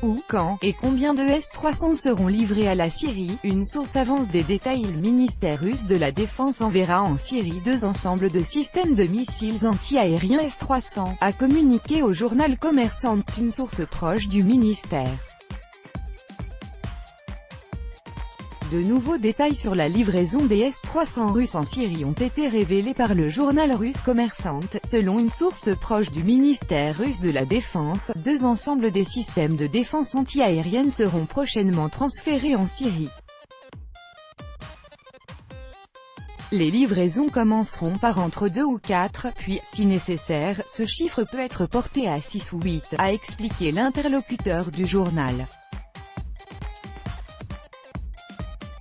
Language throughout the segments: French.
Où, quand, et combien de S-300 seront livrés à la Syrie? Une source avance des détails. Le ministère russe de la Défense enverra en Syrie 2 ensembles de systèmes de missiles anti-aériens S-300, a communiqué au journal Commerçant une source proche du ministère. De nouveaux détails sur la livraison des S-300 russes en Syrie ont été révélés par le journal russe Commerçant. Selon une source proche du ministère russe de la Défense, 2 ensembles des systèmes de défense anti-aérienne seront prochainement transférés en Syrie. Les livraisons commenceront par entre 2 ou 4, puis, si nécessaire, ce chiffre peut être porté à 6 ou 8, a expliqué l'interlocuteur du journal.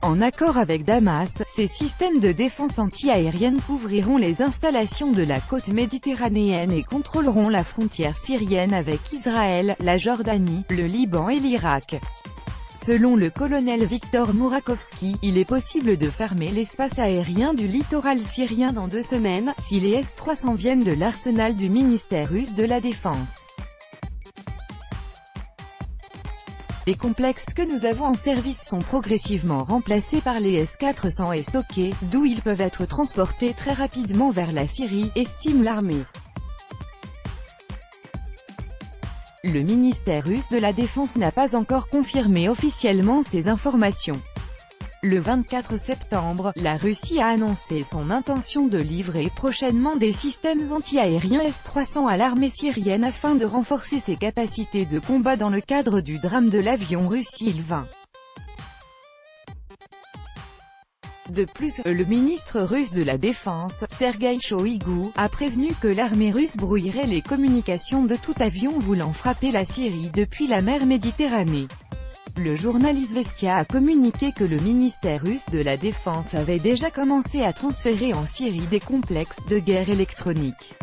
En accord avec Damas, ces systèmes de défense anti-aérienne couvriront les installations de la côte méditerranéenne et contrôleront la frontière syrienne avec Israël, la Jordanie, le Liban et l'Irak. Selon le colonel Viktor Mourakovski, il est possible de fermer l'espace aérien du littoral syrien dans 2 semaines, si les S-300 viennent de l'arsenal du ministère russe de la Défense. Les complexes que nous avons en service sont progressivement remplacés par les S-400 et stockés, d'où ils peuvent être transportés très rapidement vers la Syrie, estime l'armée. Le ministère russe de la Défense n'a pas encore confirmé officiellement ces informations. Le 24 septembre, la Russie a annoncé son intention de livrer prochainement des systèmes anti-aériens S-300 à l'armée syrienne afin de renforcer ses capacités de combat dans le cadre du drame de l'avion russe Il-20. De plus, le ministre russe de la Défense, Sergueï Shoïgu, a prévenu que l'armée russe brouillerait les communications de tout avion voulant frapper la Syrie depuis la mer Méditerranée. Le journal Izvestia a communiqué que le ministère russe de la Défense avait déjà commencé à transférer en Syrie des complexes de guerre électroniques.